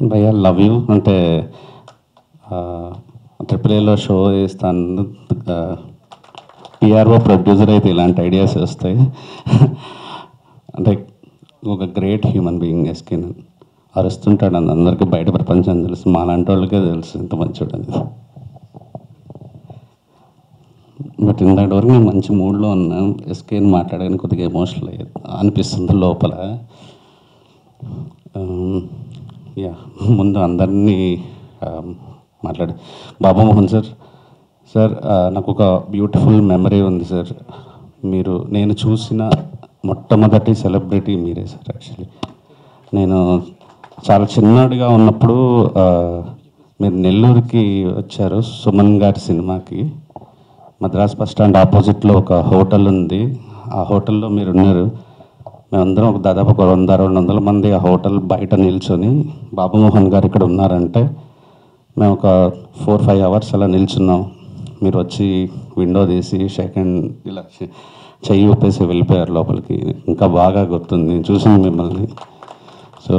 భయ్యా love you అంటే triple ఏలో షో చేస్తాను, పిఆర్ఓ ప్రొడ్యూసర్ అయితే ఇలాంటి ఐడియాస్ వస్తాయి. అంటే ఒక గ్రేట్ హ్యూమన్ బీయింగ్ ఎస్కేన్ అరుస్తుంటాడు, అందరికీ బయట ప్రపంచం తెలుసు, మా లాంటి వాళ్ళకే తెలుసు ఎంత మంచివాడు అని. బట్ ఇందాటి వరకు నేను మంచి మూడ్లో ఉన్నాను, ఎస్కేన్ మాట్లాడగానే కొద్దిగా ఎమోషనల్ అనిపిస్తుంది లోపల. యా ముందు అందరినీ మాట్లాడి బాబు మోహన్ సార్, సార్ నాకు ఒక బ్యూటిఫుల్ మెమరీ ఉంది సార్. నేను చూసిన మొట్టమొదటి సెలబ్రిటీ మీరే సార్. యాక్చువల్లీ నేను చాలా చిన్నడిగా ఉన్నప్పుడు మీరు నెల్లూరుకి వచ్చారు సుమన్ గారి సినిమాకి. మద్రాస్ బస్ స్టాండ్ ఆపోజిట్లో ఒక హోటల్ ఉంది, ఆ హోటల్లో మీరు ఉన్నారు. మేమందరం ఒక దాదాపు ఒక 100-200 మంది ఆ హోటల్ బయట నిల్చొని బాబు మోహన్ గారు ఇక్కడ ఉన్నారంటే మేము ఒక 4-5 అవర్స్ అలా నిల్చున్నాం. మీరు వచ్చి విండో తీసి సెకండ్ ఇలా చెయ్యి ఊపేసి వెళ్ళిపోయారు లోపలికి. ఇంకా బాగా గుర్తుంది చూసింది మిమ్మల్ని. సో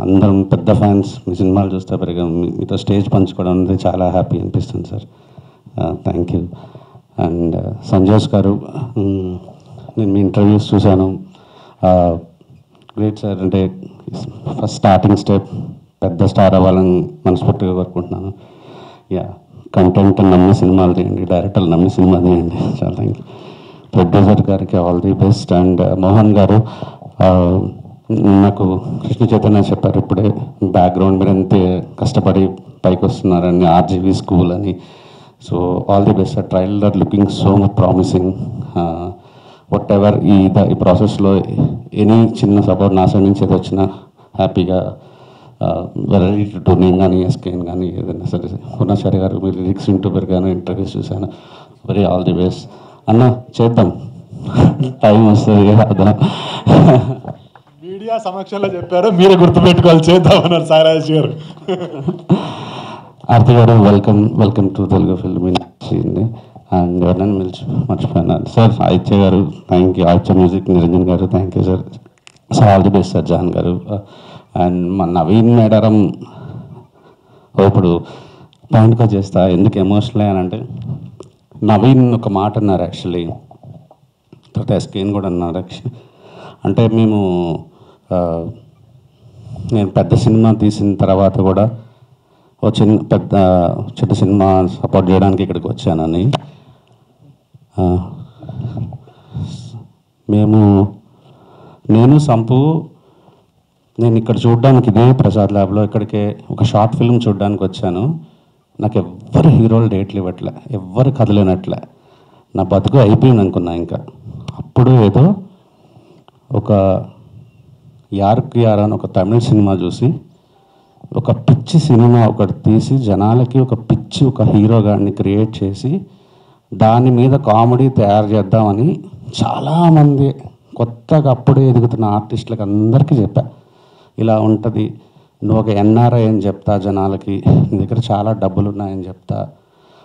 అందరం పెద్ద ఫ్యాన్స్, మీ సినిమాలు చూస్తే పెరిగాం, మీతో స్టేజ్ పంచుకోవడం అనేది చాలా హ్యాపీ అనిపిస్తుంది సార్. Thank you. అండ్ సంజోస్ గారు, నేను మీ ఇంటర్వ్యూస్ చూశాను, గ్రేట్ సార్. అంటే ఫస్ట్ స్టార్టింగ్ స్టెప్ పెద్ద స్టార్ అవ్వాలని మనస్ఫూర్తిగా కోరుకుంటున్నాను. యా కంటెంట్ నమ్మి సినిమాలు తీయండి, డైరెక్టర్లు నమ్మి సినిమా తీయండి. చాలా థ్యాంక్ యూ. ప్రొడ్యూసర్ గారికి all the best. And Mohan గారు, నాకు కృష్ణ చైతన్య చెప్పారు ఇప్పుడే, బ్యాక్గ్రౌండ్ మీరు అంతే కష్టపడి పైకి వస్తున్నారని, ఆర్జీవీ స్కూల్ అని. So all the best sir. Trailer looking so promising. What ever ఈ ప్రాసెస్లో ఎనీ చిన్న సపోర్ట్ నా సైడ్ నుంచి ఏదో వచ్చినా హ్యాపీగా రెడీ టు నేను కానీ ఎస్కేన్ కానీ ఏదైనా సరే. పూర్ణాచారి గారు మీరు లిరిక్స్ యూట్యూబర్ కానీ ఇంటర్వ్యూస్ చూశాను, వెరీ ఆల్ ది బెస్ట్ అన్న. చేద్దాం, టైం వస్తుంది కదా. మీడియా సమక్షంలో చెప్పారు, మీరే గుర్తుపెట్టుకోవాలి, చేద్దామన్నారు Sairaj garu. Aarti garu welcome to Telugu film industry. And ఎవరినైనా మర్చిపోయినారు sir. Aditya garu thank you, Aditya music Niranjan garu thank you sir. Sir all the best sir. John garu and మా నవీన్ మేడారం. ఇప్పుడు పాయింట్గా చేస్తా, ఎందుకు ఎమోషనల్ అని అంటే, నవీన్ ఒక మాట అన్నారు యాక్చువల్లీ, తర్వాత ఎస్కేన్ కూడా అన్నారు యాక్చువల్లీ. అంటే నేను పెద్ద సినిమా తీసిన తర్వాత కూడా ఓ చిన్న సినిమా సపోర్ట్ చేయడానికి ఇక్కడికి వచ్చానని. నేను సంపు నేను ఇక్కడ చూడడానికి ఇదే ప్రసాద్ ల్యాబ్లో ఇక్కడికే ఒక షార్ట్ ఫిల్మ్ చూడడానికి వచ్చాను. నాకు ఎవ్వరు హీరోలు డేట్లు ఇవ్వట్లే, ఎవ్వరు కదలేనట్లే, నా బతుకు అయిపోయింది అనుకున్నా. ఇంకా అప్పుడు ఏదో ఒక యార్కి యార్ అని ఒక తమిళ సినిమా చూసి ఒక పిచ్చి సినిమా ఒకటి తీసి జనాలకి ఒక పిచ్చి ఒక హీరో గాడిని క్రియేట్ చేసి దాని మీద కామెడీ తయారు చేద్దామని చాలామంది కొత్తగా అప్పుడే ఎదుగుతున్న ఆర్టిస్టులకు అందరికీ చెప్పా, ఇలా ఉంటుంది, నువ్వు ఒక ఎన్ఆర్ఐ అని చెప్తా జనాలకి, నీ దగ్గర చాలా డబ్బులు ఉన్నాయని చెప్తా,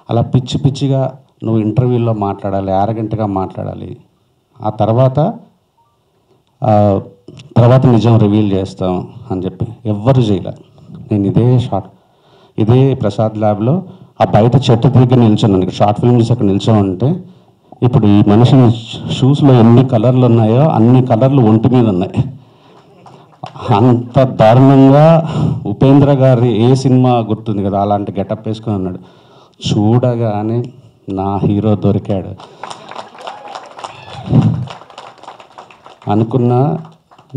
అలా పిచ్చి పిచ్చిగా నువ్వు ఇంటర్వ్యూల్లో మాట్లాడాలి, యారగెంట్గా మాట్లాడాలి, ఆ తర్వాత నిజం రివీల్ చేస్తాం అని చెప్పి ఎవ్వరు చేయలే. నేను ఇదే ప్రసాద్ ల్యాబ్లో ఆ బయట చెట్టు దగ్గర నిల్చున్నాను. ఇక్కడ షార్ట్ ఫిల్మ్ చేసి అక్కడ నిల్చోమంటే ఇప్పుడు ఈ మనిషి షూస్లో ఎన్ని కలర్లు ఉన్నాయో అన్ని కలర్లు ఒంటి మీద ఉన్నాయి. అంత దారుణంగా ఉపేంద్ర గారి ఏ సినిమా గుర్తుంది కదా, అలాంటి గెటప్ వేసుకొని ఉన్నాడు. చూడగానే నా హీరో దొరికాడు అనుకున్నా.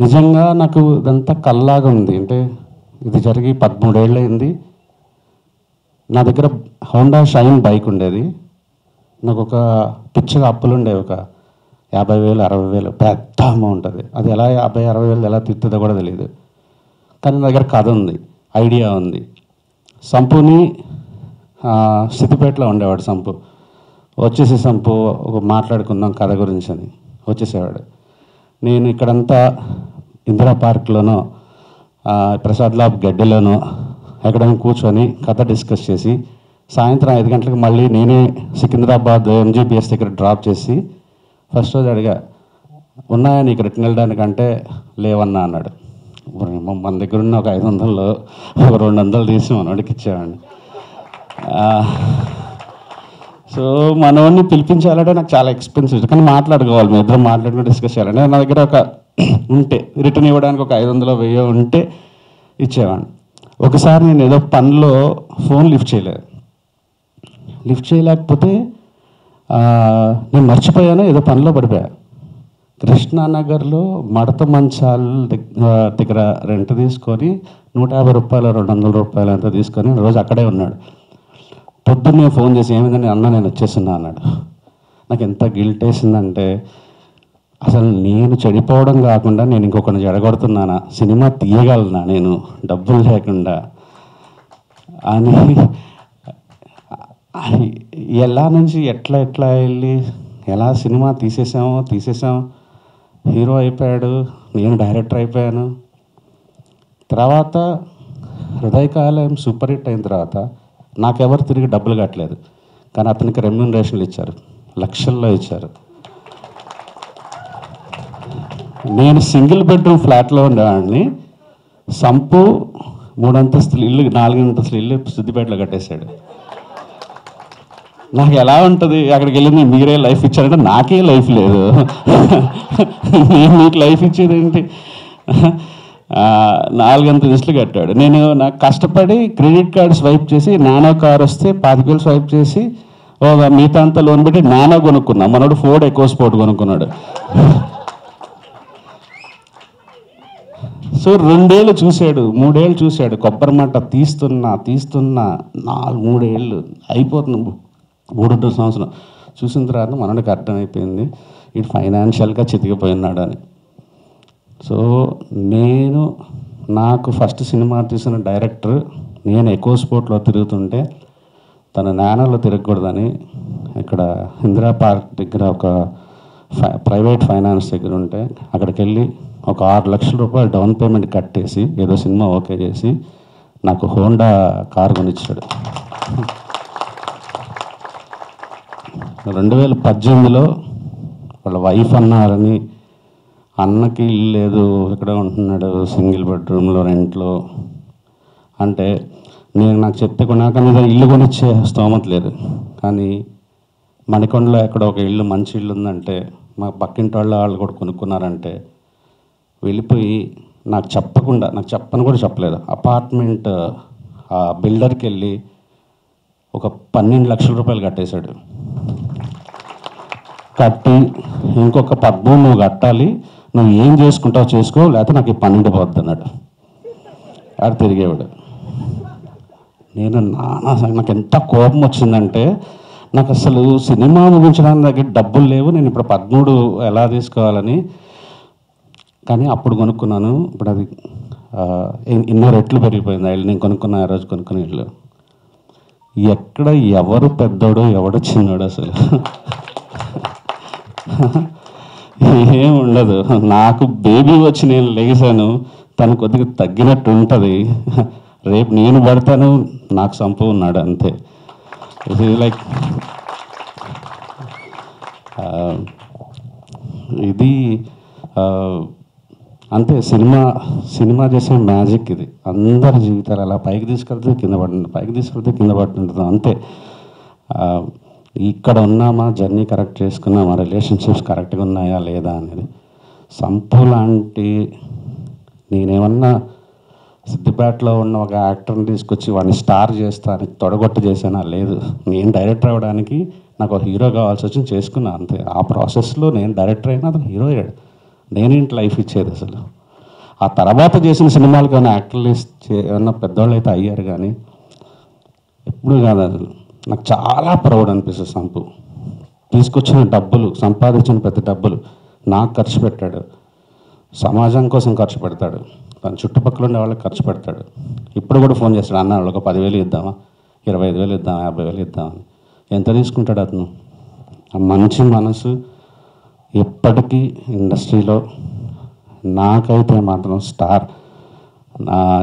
నిజంగా నాకు ఇదంతా కల్లాగా ఉంది. అంటే ఇది జరిగి 13 ఏళ్ళు అయింది. నా దగ్గర హోండా షైన్ బైక్ ఉండేది, నాకు ఒక పిచ్చగా అప్పులు ఉండేవి, ఒక 50,000-60,000 పెద్ద అమౌంట్. అది ఎలా 50,000-60,000 ఎలా తిప్పుతుందో కూడా తెలియదు. కానీ నా దగ్గర కథ ఉంది, ఐడియా ఉంది. సంపుని సిద్దిపేటలో ఉండేవాడు సంపు. వచ్చేసి సంపు ఒక మాట్లాడుకుందాం కథ గురించి అని వచ్చేసేవాడు. నేను ఇక్కడంతా ఇందిరా పార్క్లోనో ప్రసాద్ ల్యాబ్ గడ్డిలోనో ఎక్కడైనా కూర్చొని కథ డిస్కస్ చేసి సాయంత్రం 5 గంటలకు మళ్ళీ నేనే సికింద్రాబాద్ ఎంజీబీఎస్ దగ్గర డ్రాప్ చేసి ఫస్ట్ రోజు అడిగా, ఉన్నాయా నీకు రిటర్న్ వెళ్ళడానికంటే లేవన్నా అన్నాడు. మన దగ్గర ఉన్న ఒక 500లో ఒక 200 తీసి మనోడికి ఇచ్చేవాడిని. సో మనోడిని పిలిపించాలంటే నాకు చాలా ఎక్స్పెన్సివ్, కానీ మాట్లాడుకోవాలి, మీ ఇద్దరం మాట్లాడుకుని డిస్కస్ చేయాలంటే నా దగ్గర ఒక ఉంటే రిటర్న్ ఇవ్వడానికి ఒక 500 1000 ఉంటే ఇచ్చేవాడిని. ఒకసారి నేను ఏదో పనిలో ఫోన్ లిఫ్ట్ చేయలేకపోతే నేను మర్చిపోయాను, ఏదో పనిలో పడిపోయా. కృష్ణానగర్లో మడత మంచాల దగ్గర రెంట్ తీసుకొని 150 రూపాయలు 200 రూపాయలు అంతా తీసుకొని రోజు అక్కడే ఉన్నాడు. పొద్దున్నే ఫోన్ చేసి ఏమైందని అన్న నేను వచ్చేస్తున్నా అన్నాడు. నాకు ఎంత గిల్ట్ వేసిందంటే, అసలు నేను చెడిపోవడం కాకుండా నేను ఇంకొకరిని చెడగొడుతున్నానా, సినిమా తీయగలనా నేను డబ్బులు లేకుండా అని ఎలా నుంచి ఎట్లా వెళ్ళి ఎలా సినిమా తీసేసాం, హీరో అయిపోయాడు, నేను డైరెక్టర్ అయిపోయాను. తర్వాత హృదయకాలయం సూపర్ హిట్ అయిన తర్వాత నాకెవరు తిరిగి డబ్బులు కట్టలేదు, కానీ అతనికి రెమ్యూనరేషన్లు ఇచ్చారు, లక్షల్లో ఇచ్చారు. నేను సింగిల్ బెడ్రూమ్ ఫ్లాట్లో ఉండేవాడిని, సంపు 3 అంతస్తుల ఇల్లు 4 అంతస్తుల ఇల్లు సిద్దిపేటలో కట్టేశాడు. నాకు ఎలా ఉంటుంది, అక్కడికి వెళ్ళింది మీరే లైఫ్ ఇచ్చారంటే నాకే లైఫ్ లేదు, నేను మీకు లైఫ్ ఇచ్చేది ఏంటి? 4 అంతస్తులు కట్టాడు. నేను నాకు కష్టపడి క్రెడిట్ కార్డు స్వైప్ చేసి నానో కార్ వస్తే 25,000 స్వైప్ చేసి మిగతా అంతా లోన్ పెట్టి నానో కొనుక్కున్నా. మనోడు ఫోర్డ్ ఎకో స్పోర్ట్ కొనుక్కున్నాడు. సో 2 ఏళ్ళు చూశాడు, 3 ఏళ్ళు చూశాడు, కొబ్బరి మంట తీస్తున్నా 3 ఏళ్ళు అయిపోతుంది, 3 సంవత్సరం చూసిన తర్వాత మనోడికి అర్థమైపోయింది ఇటు ఫైనాన్షియల్గా చితికిపోయినాడు అని. సో నాకు ఫస్ట్ సినిమా తీసిన డైరెక్టర్, నేను ఎకో స్పోర్ట్లో తిరుగుతుంటే తన నానోలో తిరగకూడదని ఇక్కడ ఇందిరా పార్క్ దగ్గర ఒక ప్రైవేట్ ఫైనాన్స్ దగ్గర ఉంటే అక్కడికి వెళ్ళి ఒక 6 లక్షల రూపాయలు డౌన్ పేమెంట్ కట్టేసి ఏదో సినిమా ఓకే చేసి నాకు హోండా కారు కొనిచ్చాడు. 2018లో వాళ్ళ వైఫ్ అన్నారని, అన్నకి ఇల్లు లేదు, ఇక్కడ ఉంటున్నాడు సింగిల్ బెడ్రూమ్లో రెంట్లో అంటే నాకు చెప్తే కొన్నాక మీద ఇల్లు కొనిచ్చే స్తోమత లేదు. కానీ మణికొండలో ఎక్కడ ఒక ఇల్లు మంచి ఇల్లు ఉందంటే మా పక్కింటి వాళ్ళు కూడా కొనుక్కున్నారంటే వెళ్ళిపోయి నాకు చెప్పని కూడా చెప్పలేదు, అపార్ట్మెంట్ ఆ బిల్డర్కి వెళ్ళి ఒక 12 లక్షల రూపాయలు కట్టేశాడు. కట్టి ఇంకొక 13 నువ్వు కట్టాలి, నువ్వు ఏం చేసుకుంటావు చేసుకో, లేకపోతే నాకు ఈ 12 పోద్ది అన్నాడు. ఆడు తిరిగేవాడు. నాకు ఎంత కోపం వచ్చిందంటే, నాకు అసలు సినిమా ముగించడానికి దగ్గర డబ్బులు లేవు, నేను ఇప్పుడు 13 ఎలా తీసుకోవాలని. కానీ అప్పుడు కొనుక్కున్నాను, ఇప్పుడు అది 2 రెట్లు పెరిగిపోయింది ఆ ఇల్లు. నేను కొనుక్కున్న ఆ రోజు కొనుక్కున్న ఇల్లు. ఎక్కడ ఎవరు పెద్దోడు ఎవడు చిన్నోడు అసలు ఏం ఉండదు. నాకు బేబీ వచ్చి నేను లేచాను, తను కొద్దిగా తగ్గినట్టు ఉంటుంది, రేపు నేను పడతాను నాకు సంపు ఉన్నాడు అంతే. లైక్ ఇది అంతే, సినిమా చేసే మ్యాజిక్ ఇది. అందరి జీవితాలు అలా పైకి తీసుకెళ్తే కింద పడుతుంటుంది అంతే. ఇక్కడ ఉన్నామా, జర్నీ కరెక్ట్ చేసుకున్నామా, రిలేషన్షిప్స్ కరెక్ట్గా ఉన్నాయా లేదా అనేది. సంపు లాంటి నేనేమన్నా సిద్దిపేటలో ఉన్న ఒక యాక్టర్ని తీసుకొచ్చి వాడిని స్టార్ చేస్తాను తొడగొట్టు చేశానా? లేదు. నేను డైరెక్టర్ అవ్వడానికి నాకు ఒక హీరో కావాల్సి వచ్చి చేసుకున్నా అంతే. ఆ ప్రాసెస్లో నేను డైరెక్టర్ అయినా అతను హీరో అయ్యాడు. నేనేంటి లైఫ్ ఇచ్చేది అసలు. ఆ తర్వాత చేసిన సినిమాలకు ఏమైనా యాక్టర్లు ఏమన్నా పెద్దవాళ్ళు అయితే అయ్యారు, కానీ ఎప్పుడు కాదు అసలు. నాకు చాలా ప్రౌడ్ అనిపిస్తుంది. సంపు తీసుకొచ్చిన డబ్బులు, సంపాదించిన ప్రతి డబ్బులు నాకు ఖర్చు పెట్టాడు, సమాజం కోసం ఖర్చు పెడతాడు, తన చుట్టుపక్కల ఉండే వాళ్ళకి ఖర్చు పెడతాడు. ఇప్పుడు కూడా ఫోన్ చేస్తాడు, అన్న వాళ్ళకి 10,000 ఇద్దామా, 25,000 ఇద్దామా, 50,000 ఇద్దామని. ఎంత తీసుకుంటాడు అతను. ఆ మంచి మనసు ఎప్పటికీ ఇండస్ట్రీలో నాకైతే మాత్రం స్టార్.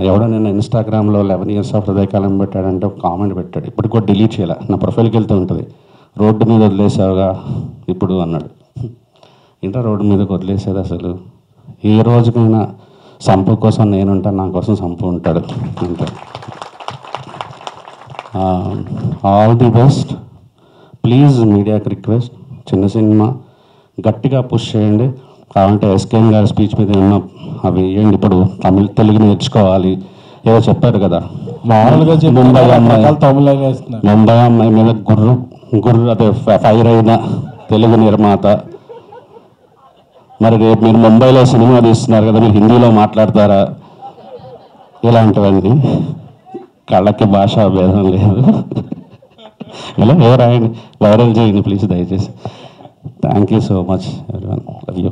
ఎవడో నేను ఇన్స్టాగ్రామ్లో 11 years ఆఫ్ హృదయకాలం పెట్టాడంటే ఒక కామెంట్ పెట్టాడు, ఇప్పుడు కూడా డిలీట్ చేయాలి, నా ప్రొఫైల్కి వెళ్తూ ఉంటుంది. రోడ్డు మీద వదిలేసావుగా ఇప్పుడు అన్నాడు. ఇంకా రోడ్డు మీదకి వదిలేసేది అసలు. ఏ రోజుకైనా సంపు కోసం నేను ఉంటాను, నా కోసం సంపు ఉంటాడు అంతే. All the best. ప్లీజ్ మీడియాకి రిక్వెస్ట్, చిన్న సినిమా గట్టిగా పుష్ చేయండి. కావాలంటే ఎస్కేఎన్ గారి స్పీచ్ మీద ఉన్న అవి వేయండి. ఇప్పుడు తెలుగు నేర్చుకోవాలి ఏదో చెప్పారు కదా, మామూలుగా ముంబై అమ్మాయి తమిళ వేస్తున్నారు. ముంబై అమ్మాయి మీద గుర్రు అదే ఫైర్ అయిన తెలుగు నిర్మాత. మరి రేపు మీరు ముంబైలో సినిమా తీస్తున్నారు కదా, మీరు హిందీలో మాట్లాడతారా? ఇలాంటివన్నీ కళ్ళకి భాషా భేదం లేదు. ఇలా రాయండి, వైరల్ చేయండి ప్లీజ్ దయచేసి. Thank you so much everyone, love you.